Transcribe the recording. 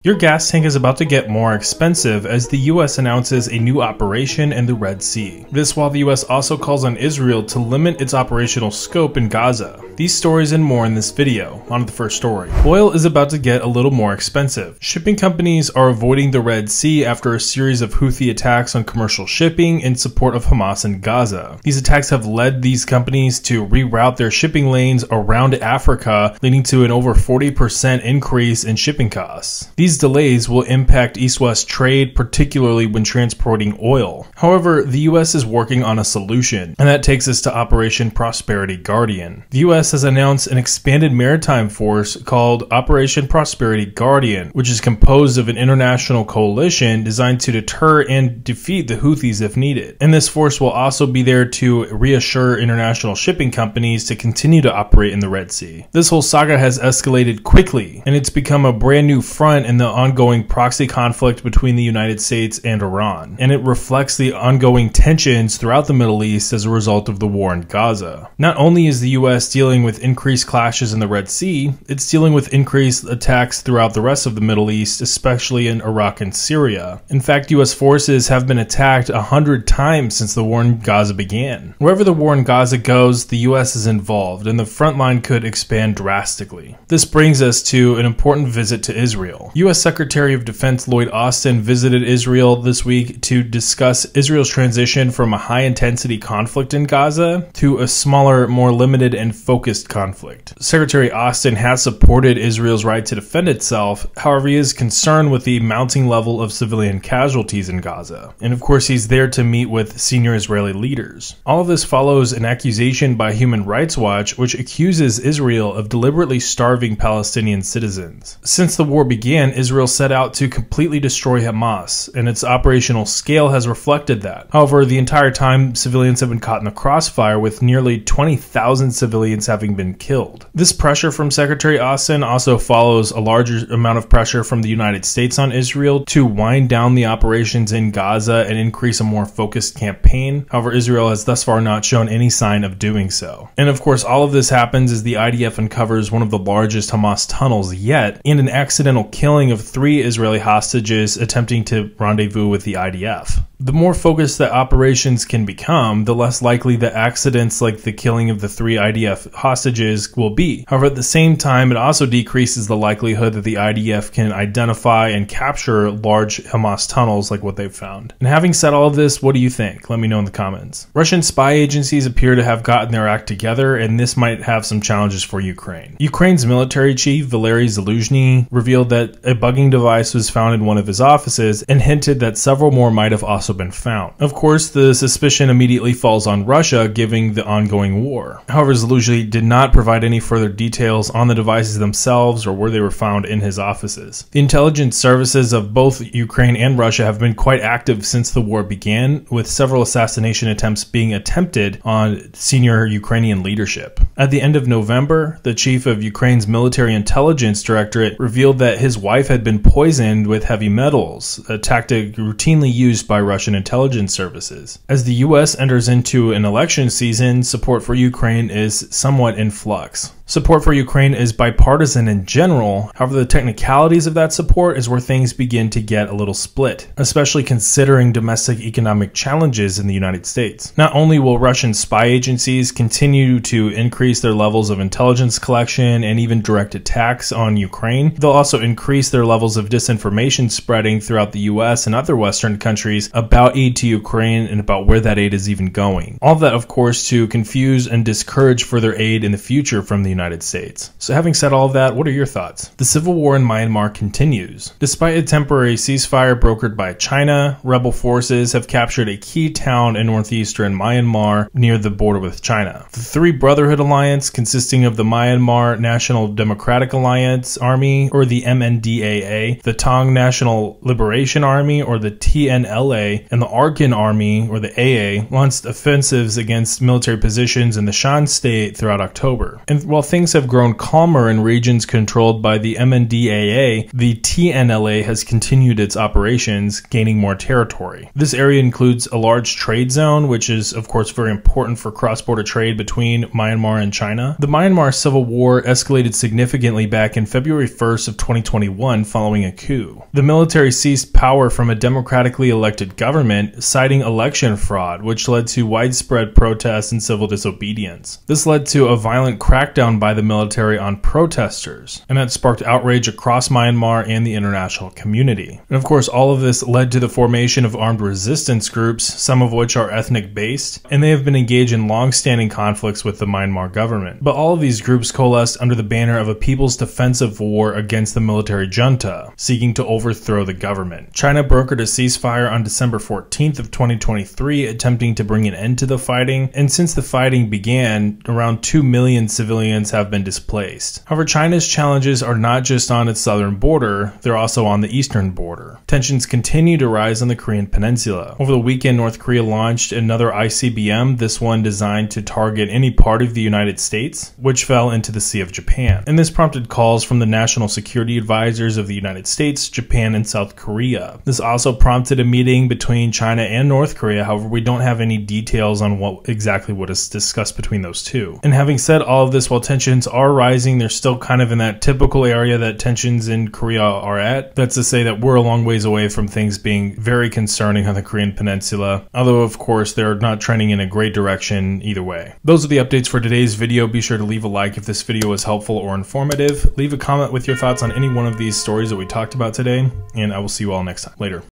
Your gas tank is about to get more expensive as the US announces a new operation in the Red Sea. This while the US also calls on Israel to limit its operational scope in Gaza. These stories and more in this video. On to the first story. Oil is about to get a little more expensive. Shipping companies are avoiding the Red Sea after a series of Houthi attacks on commercial shipping in support of Hamas in Gaza. These attacks have led these companies to reroute their shipping lanes around Africa, leading to an over 40% increase in shipping costs. These delays will impact east-west trade, particularly when transporting oil. However, the US is working on a solution, and that takes us to Operation Prosperity Guardian. The US has announced an expanded maritime force called Operation Prosperity Guardian, which is composed of an international coalition designed to deter and defeat the Houthis if needed. And this force will also be there to reassure international shipping companies to continue to operate in the Red Sea. This whole saga has escalated quickly, and it's become a brand new front in the ongoing proxy conflict between the United States and Iran, and it reflects the ongoing tensions throughout the Middle East as a result of the war in Gaza. Not only is the US dealing with increased clashes in the Red Sea, it's dealing with increased attacks throughout the rest of the Middle East, especially in Iraq and Syria. In fact, US forces have been attacked 100 times since the war in Gaza began. Wherever the war in Gaza goes, the US is involved, and the front line could expand drastically. This brings us to an important visit to Israel. US Secretary of Defense Lloyd visited Israel this week to discuss Israel's transition from a high-intensity conflict in Gaza to a smaller, more limited and focused conflict. Secretary Austin has supported Israel's right to defend itself, however he is concerned with the mounting level of civilian casualties in Gaza. And of course he's there to meet with senior Israeli leaders. All of this follows an accusation by Human Rights Watch which accuses Israel of deliberately starving Palestinian citizens. Since the war began, Israel set out to completely destroy Hamas, and its operational scale has reflected that. However, the entire time, civilians have been caught in the crossfire, with nearly 20,000 civilians having been killed. This pressure from Secretary Austin also follows a larger amount of pressure from the United States on Israel to wind down the operations in Gaza and increase a more focused campaign. However, Israel has thus far not shown any sign of doing so. And of course, all of this happens as the IDF uncovers one of the largest Hamas tunnels yet, and an accidental killing of 3 Israeli hostages attempting to rendezvous with the IDF. The more focused that operations can become, the less likely that accidents like the killing of the 3 IDF hostages will be. However, at the same time, it also decreases the likelihood that the IDF can identify and capture large Hamas tunnels like what they've found. And having said all of this, what do you think? Let me know in the comments. Russian spy agencies appear to have gotten their act together, and this might have some challenges for Ukraine. Ukraine's military chief, Valery Zaluzhny, revealed that a bugging device was found in one of his offices and hinted that several more might have also been found. Of course, the suspicion immediately falls on Russia, given the ongoing war. However, Zaluzhny did not provide any further details on the devices themselves or where they were found in his offices. The intelligence services of both Ukraine and Russia have been quite active since the war began, with several assassination attempts being attempted on senior Ukrainian leadership. At the end of November, the chief of Ukraine's military intelligence directorate revealed that his wife had been poisoned with heavy metals, a tactic routinely used by Russian intelligence services. As the US enters into an election season, support for Ukraine is somewhat in flux. Support for Ukraine is bipartisan in general, however the technicalities of that support is where things begin to get a little split, especially considering domestic economic challenges in the United States. Not only will Russian spy agencies continue to increase their levels of intelligence collection and even direct attacks on Ukraine, they'll also increase their levels of disinformation spreading throughout the US and other Western countries about aid to Ukraine and about where that aid is even going. All of that, of course, to confuse and discourage further aid in the future from the United States. So having said all of that, what are your thoughts? The civil war in Myanmar continues. Despite a temporary ceasefire brokered by China, rebel forces have captured a key town in northeastern Myanmar near the border with China. The Three Brotherhood Alliance, consisting of the Myanmar National Democratic Alliance Army, or the MNDAA, the Tong National Liberation Army, or the TNLA, and the Arkan Army, or the AA, launched offensives against military positions in the Shan state throughout October. And while things have grown calmer in regions controlled by the MNDAA, the TNLA has continued its operations, gaining more territory. This area includes a large trade zone, which is of course very important for cross-border trade between Myanmar and China. The Myanmar civil war escalated significantly back in February 1st of 2021 following a coup. The military seized power from a democratically elected government, citing election fraud, which led to widespread protests and civil disobedience. This led to a violent crackdown by the military on protesters, and that sparked outrage across Myanmar and the international community. And of course, all of this led to the formation of armed resistance groups, some of which are ethnic-based, and they have been engaged in long-standing conflicts with the Myanmar government. But all of these groups coalesced under the banner of a people's defensive war against the military junta, seeking to overthrow the government. China brokered a ceasefire on December 14th of 2023, attempting to bring an end to the fighting, and since the fighting began, around 2 million civilians have been displaced. However, China's challenges are not just on its southern border, they're also on the eastern border. Tensions continue to rise on the Korean peninsula. Over the weekend, North Korea launched another ICBM, this one designed to target any part of the United States, which fell into the Sea of Japan. And this prompted calls from the national security advisors of the United States, Japan, and South Korea. This also prompted a meeting between China and North Korea, however, we don't have any details on what exactly is discussed between those two. And having said all of this, while tensions are rising, they're still kind of in that typical area that tensions in Korea are at. That's to say that we're a long ways away from things being very concerning on the Korean peninsula, although of course they're not trending in a great direction either way. Those are the updates for today's video. Be sure to leave a like if this video was helpful or informative. Leave a comment with your thoughts on any one of these stories that we talked about today, and I will see you all next time. Later.